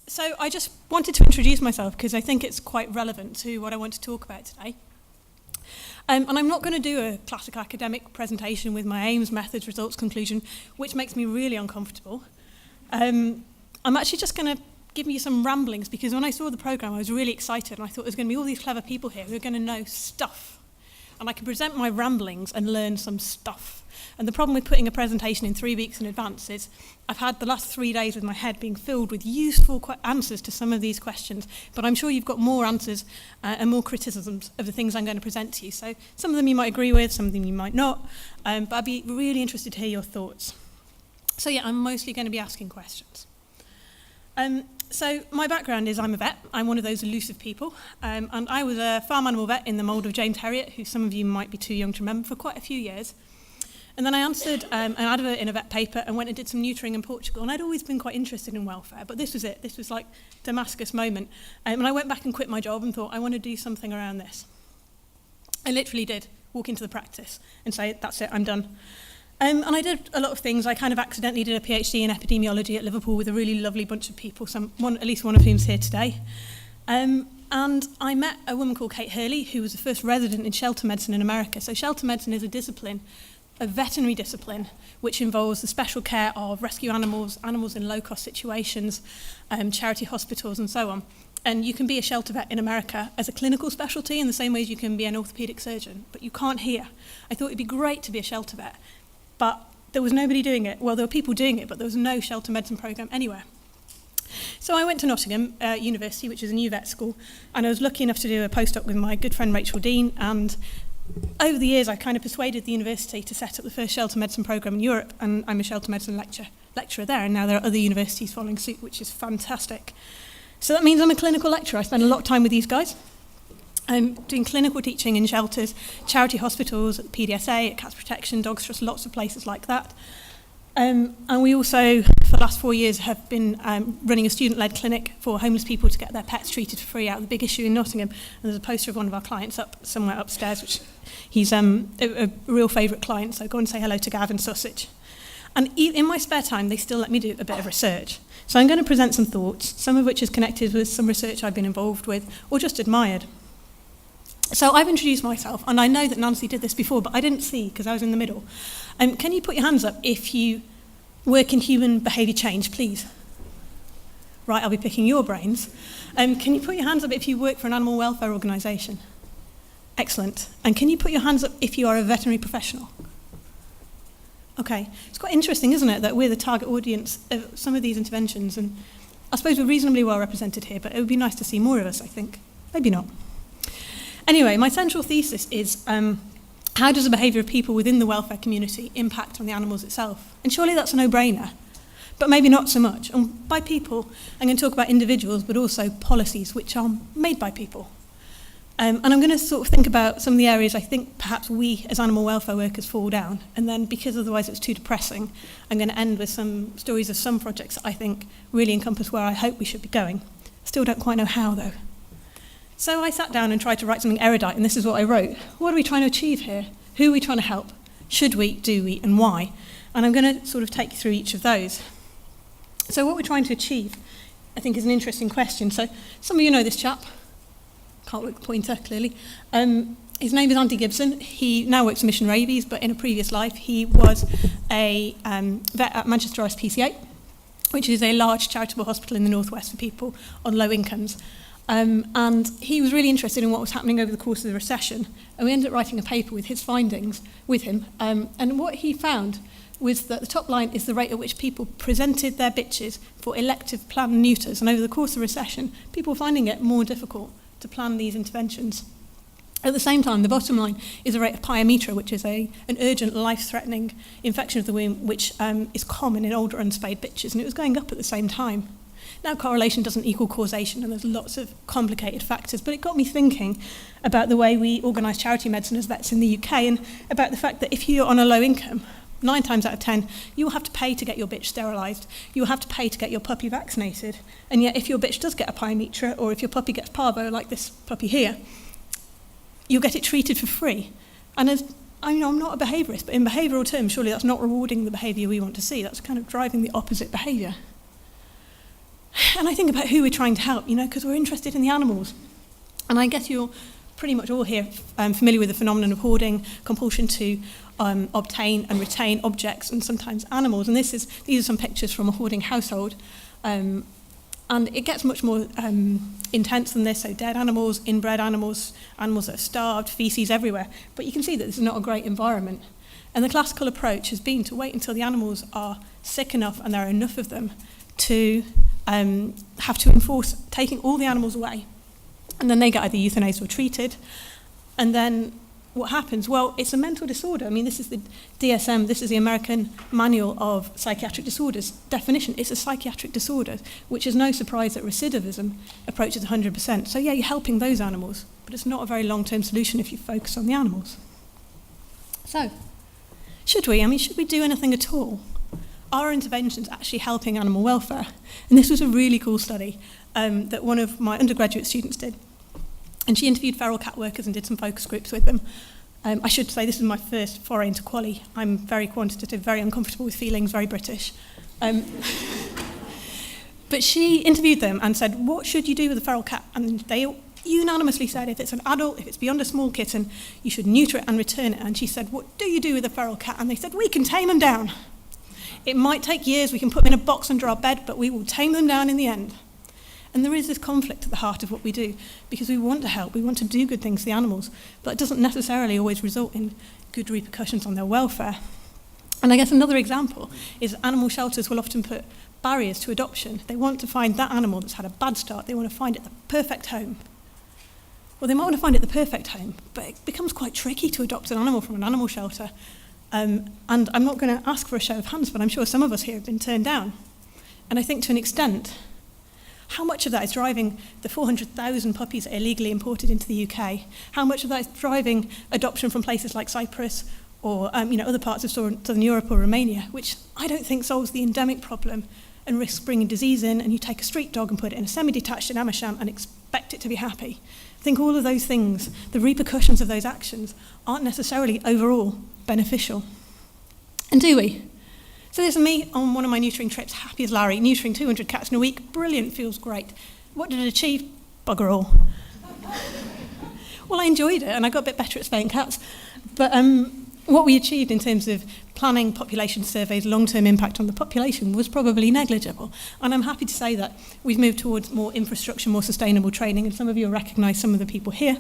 So I just wanted to introduce myself because I think it's quite relevant to what I want to talk about today. And I'm not going to do a classic academic presentation with my aims, methods, results, conclusion, which makes me really uncomfortable. I'm actually just going to give you some ramblings because when I saw the programme I was really excited and I thought there's going to be all these clever people here who are going to know stuff. And I can present my ramblings and learn some stuff. And the problem with putting a presentation in 3 weeks in advance is I've had the last 3 days with my head being filled with useful answers to some of these questions, but I'm sure you've got more answers and more criticisms of the things I'm going to present to you. So some of them you might agree with, some of them you might not, but I'd be really interested to hear your thoughts. So yeah, I'm mostly going to be asking questions. So my background is I'm a vet. I'm one of those elusive people. And I was a farm animal vet in the mould of James Herriot, who some of you might be too young to remember, for quite a few years. And then I answered an advert in a vet paper and went and did some neutering in Portugal. And I'd always been quite interested in welfare, but this was it. This was like Damascus moment. And I went back and quit my job and thought, I want to do something around this. I literally did walk into the practice and say, that's it, I'm done. And I did a lot of things. I kind of accidentally did a PhD in epidemiology at Liverpool with a really lovely bunch of people, at least one of whom's here today. And I met a woman called Kate Hurley, who was the first resident in shelter medicine in America. So shelter medicine is a discipline, a veterinary discipline, which involves the special care of rescue animals, animals in low-cost situations, charity hospitals, and so on. And you can be a shelter vet in America as a clinical specialty in the same way as you can be an orthopedic surgeon, but you can't here. I thought it'd be great to be a shelter vet, but there was nobody doing it. Well, there were people doing it, but there was no shelter medicine programme anywhere. So I went to Nottingham University, which is a new vet school, and I was lucky enough to do a postdoc with my good friend Rachel Dean, and over the years I kind of persuaded the university to set up the first shelter medicine programme in Europe, and I'm a shelter medicine lecturer there, and now there are other universities following suit, which is fantastic. So that means I'm a clinical lecturer. I spend a lot of time with these guys. I'm doing clinical teaching in shelters, charity hospitals, at the PDSA, at Cats Protection, Dogs Trust, lots of places like that. And we also, for the last 4 years, have been running a student-led clinic for homeless people to get their pets treated for free out of the big issue in Nottingham. And there's a poster of one of our clients up somewhere upstairs, which he's a real favourite client, so go and say hello to Gavin Sausage. And in my spare time, they still let me do a bit of research. So I'm going to present some thoughts, some of which is connected with some research I've been involved with, or just admired. So I've introduced myself, and I know that Nancy did this before, but I didn't see because I was in the middle. Can you put your hands up if you work in human behaviour change, please? Right, I'll be picking your brains. Can you put your hands up if you work for an animal welfare organisation? Excellent. And can you put your hands up if you are a veterinary professional? Okay, it's quite interesting, isn't it, that we're the target audience of some of these interventions, and I suppose we're reasonably well represented here, but it would be nice to see more of us, I think. Maybe not. Anyway, my central thesis is how does the behaviour of people within the welfare community impact on the animals itself? And surely that's a no-brainer, but maybe not so much. And by people, I'm going to talk about individuals, but also policies which are made by people. And I'm going to sort of think about some of the areas I think perhaps we as animal welfare workers fall down. And then, because otherwise it's too depressing, I'm going to end with some stories of some projects that I think really encompass where I hope we should be going. Still don't quite know how, though. So I sat down and tried to write something erudite, and this is what I wrote. What are we trying to achieve here? Who are we trying to help? Should we, do we, and why? And I'm going to sort of take you through each of those. So what we're trying to achieve, I think, is an interesting question. So some of you know this chap. Can't work the pointer, clearly. His name is Andy Gibson. He now works for Mission Rabies, but in a previous life he was a vet at Magister SPCA, which is a large charitable hospital in the northwest for people on low incomes. And he was really interested in what was happening over the course of the recession, and we ended up writing a paper with his findings with him. And what he found was that the top line is the rate at which people presented their bitches for elective planned neuters, and over the course of the recession, people were finding it more difficult to plan these interventions. At the same time, the bottom line is the rate of pyometra, which is an urgent, life-threatening infection of the womb, which is common in older unspayed bitches, and it was going up at the same time. Now, correlation doesn't equal causation, and there's lots of complicated factors, but it got me thinking about the way we organise charity medicine as vets in the UK, and about the fact that if you're on a low income, 9 times out of 10, you'll have to pay to get your bitch sterilised, you'll have to pay to get your puppy vaccinated, and yet if your bitch does get a pyometra, or if your puppy gets parvo, like this puppy here, you'll get it treated for free. And as I'm not a behaviourist, but in behavioural terms, surely that's not rewarding the behaviour we want to see. That's kind of driving the opposite behaviour. And I think about who we're trying to help, because we're interested in the animals. And I guess you're pretty much all here familiar with the phenomenon of hoarding, compulsion to obtain and retain objects and sometimes animals. And these are some pictures from a hoarding household. And it gets much more intense than this, so dead animals, inbred animals, animals that are starved, feces everywhere. But you can see that this is not a great environment. And the classical approach has been to wait until the animals are sick enough and there are enough of them to have to enforce taking all the animals away. And then they get either euthanized or treated. And then what happens? Well, it's a mental disorder. I mean, this is the DSM, this is the American Manual of Psychiatric Disorders definition. It's a psychiatric disorder, which is no surprise that recidivism approaches 100%. So yeah, you're helping those animals, but it's not a very long-term solution if you focus on the animals. So, should we do anything at all? Are interventions actually helping animal welfare? And this was a really cool study that one of my undergraduate students did. And she interviewed feral cat workers and did some focus groups with them. I should say this is my first foray into quali. I'm very quantitative, very uncomfortable with feelings, very British. But she interviewed them and said, what should you do with a feral cat? And they unanimously said, if it's an adult, if it's beyond a small kitten, you should neuter it and return it. And she said, what do you do with a feral cat? And they said, we can tame them down. It might take years, we can put them in a box under our bed, but we will tame them down in the end. And there is this conflict at the heart of what we do, because we want to help, we want to do good things to the animals, but it doesn't necessarily always result in good repercussions on their welfare. And I guess another example is animal shelters will often put barriers to adoption. They want to find that animal that's had a bad start, they want to find it the perfect home. Well, they might want to find it the perfect home, but it becomes quite tricky to adopt an animal from an animal shelter. And I'm not going to ask for a show of hands, but I'm sure some of us here have been turned down. And I think to an extent, how much of that is driving the 400,000 puppies that are illegally imported into the UK? How much of that is driving adoption from places like Cyprus or other parts of Southern Europe or Romania, which I don't think solves the endemic problem and risks bringing disease in, and you take a street dog and put it in a semi-detached in Amersham and expect it to be happy. I think all of those things, the repercussions of those actions, aren't necessarily overall beneficial. And do we? So there's me on one of my neutering trips, happy as Larry, neutering 200 cats in a week. Brilliant, feels great. What did it achieve? Bugger all. Well, I enjoyed it, and I got a bit better at spaying cats. But what we achieved in terms of planning population surveys, long-term impact on the population, was probably negligible. And I'm happy to say that we've moved towards more infrastructure, more sustainable training, and some of you will recognise some of the people here.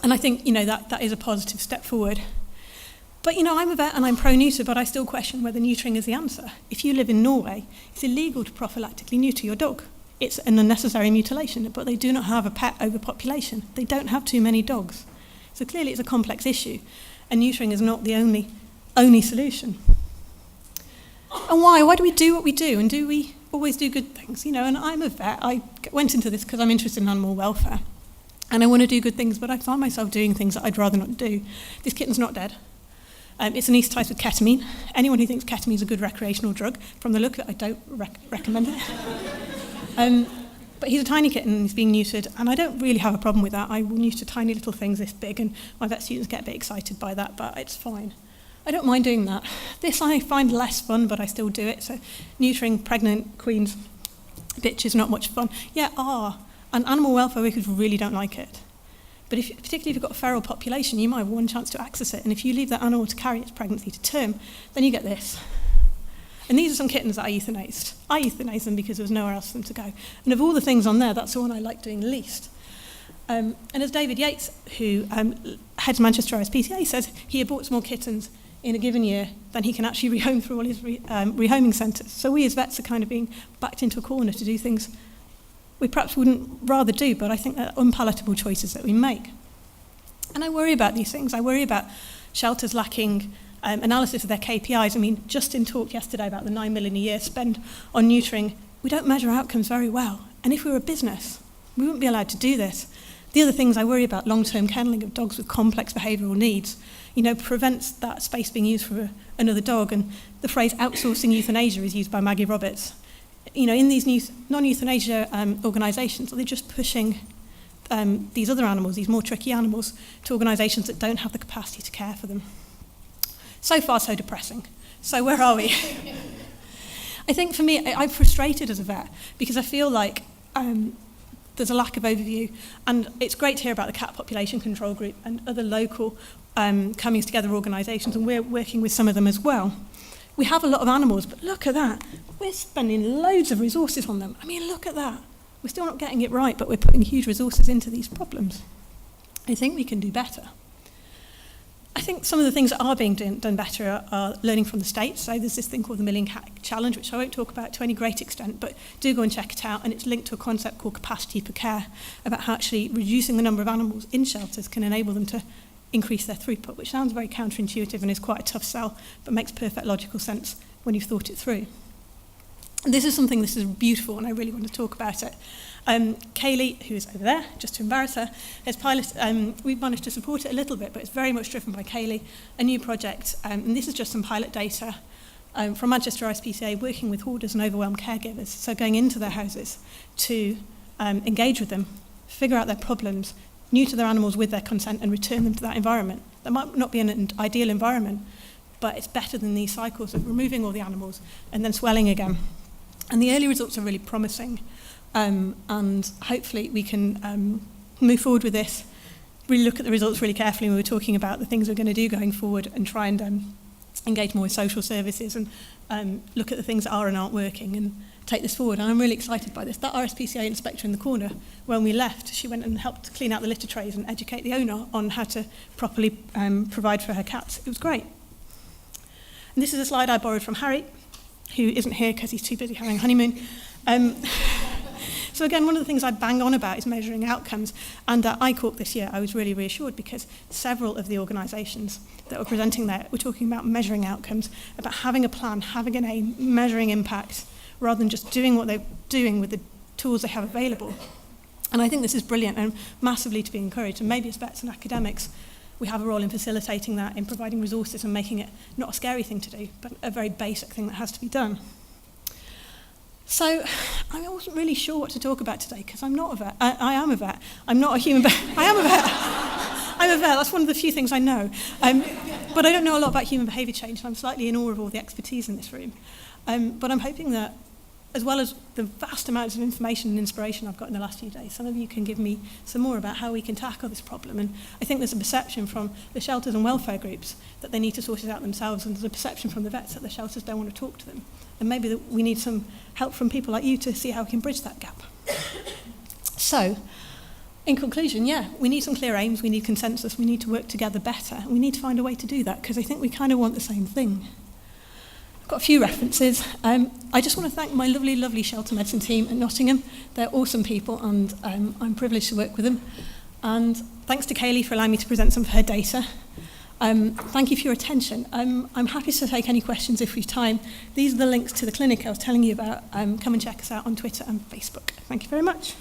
And I think, that is a positive step forward. But, I'm a vet and I'm pro-neuter, but I still question whether neutering is the answer. If you live in Norway, it's illegal to prophylactically neuter your dog. It's an unnecessary mutilation, but they do not have a pet overpopulation. They don't have too many dogs. So clearly it's a complex issue, and neutering is not the only solution. And why? Why do we do what we do, and do we always do good things? And I'm a vet. I went into this because I'm interested in animal welfare, and I want to do good things, but I find myself doing things that I'd rather not do. This kitten's not dead. It's anaesthetised with ketamine. Anyone who thinks ketamine is a good recreational drug, from the look of it, I don't recommend it. But he's a tiny kitten and he's being neutered, and I don't really have a problem with that. I will neuter tiny little things this big, and my vet students get a bit excited by that, but it's fine. I don't mind doing that. This I find less fun, but I still do it. So neutering pregnant queens, bitches, not much fun. And animal welfare workers really don't like it. But particularly if you've got a feral population, you might have one chance to access it. And if you leave that animal to carry its pregnancy to term, then you get this. And these are some kittens that I euthanized. I euthanized them because there was nowhere else for them to go. And of all the things on there, that's the one I like doing the least. And as David Yates, who heads Magister SPCA, says, he aborts more kittens in a given year than he can actually rehome through all his rehoming centres. So we as vets are kind of being backed into a corner to do things we perhaps wouldn't rather do, but I think they're unpalatable choices that we make. And I worry about these things. I worry about shelters lacking analysis of their KPIs. I mean, Justin talked yesterday about the 9 million a year spent on neutering. We don't measure outcomes very well. And if we were a business, we wouldn't be allowed to do this. The other things I worry about, long-term kenneling of dogs with complex behavioural needs, prevents that space being used for another dog. And the phrase outsourcing euthanasia is used by Maggie Roberts. In these new non-euthanasia organisations, they're just pushing these other animals, these more tricky animals, to organisations that don't have the capacity to care for them. So far, so depressing. So where are we? I think for me, I'm frustrated as a vet because I feel like there's a lack of overview, and it's great to hear about the cat population control group and other local coming together organisations, and we're working with some of them as well. We have a lot of animals, but look at that. We're spending loads of resources on them. I mean, look at that. We're still not getting it right, but we're putting huge resources into these problems. I think we can do better. I think some of the things that are being done better are learning from the States. So there's this thing called the Million Cat Challenge, which I won't talk about to any great extent, but do go and check it out. And it's linked to a concept called capacity per care, about how actually reducing the number of animals in shelters can enable them to increase their throughput, which sounds very counterintuitive and is quite a tough sell, but makes perfect logical sense when you've thought it through. And this is something that is beautiful, and I really want to talk about it. Kaylee, who is over there, just to embarrass her, has we've managed to support it a little bit, but it's very much driven by Kaylee, a new project, and this is just some pilot data from Magister SPCA working with hoarders and overwhelmed caregivers, so going into their houses to engage with them, figure out their problems, neuter their animals with their consent and return them to that environment. That might not be an ideal environment, but it's better than these cycles of removing all the animals and then swelling again. And the early results are really promising, and hopefully we can move forward with this, really look at the results really carefully when we're talking about the things we're going to do going forward, and try and engage more with social services and look at the things that are and aren't working and take this forward. And I'm really excited by this. That RSPCA inspector in the corner, when we left, she went and helped clean out the litter trays and educate the owner on how to properly provide for her cats. It was great. And this is a slide I borrowed from Harry, who isn't here because he's too busy having a honeymoon. So again, one of the things I bang on about is measuring outcomes. And at ICORC this year, I was really reassured because several of the organisations that were presenting there were talking about measuring outcomes, about having a plan, having an aim, measuring impact, rather than just doing what they're doing with the tools they have available. And I think this is brilliant and massively to be encouraged. And maybe as vets and academics, we have a role in facilitating that, in providing resources and making it not a scary thing to do, but a very basic thing that has to be done. So I wasn't really sure what to talk about today because I'm not a vet. I am a vet. I'm not a human vet. I am a vet. I'm a vet. That's one of the few things I know. But I don't know a lot about human behaviour change, and I'm slightly in awe of all the expertise in this room. But I'm hoping that, as well as the vast amounts of information and inspiration I've got in the last few days, some of you can give me some more about how we can tackle this problem. And I think there's a perception from the shelters and welfare groups that they need to sort it out themselves, and there's a perception from the vets that the shelters don't want to talk to them. And maybe that we need some help from people like you to see how we can bridge that gap. So, in conclusion, yeah, we need some clear aims, we need consensus, we need to work together better, and we need to find a way to do that, because I think we kind of want the same thing. I've got a few references. I just want to thank my lovely, lovely shelter medicine team at Nottingham. They're awesome people, and I'm privileged to work with them. And thanks to Kaylee for allowing me to present some of her data. Thank you for your attention. I'm happy to take any questions if we have time. These are the links to the clinic I was telling you about. Come and check us out on Twitter and Facebook. Thank you very much.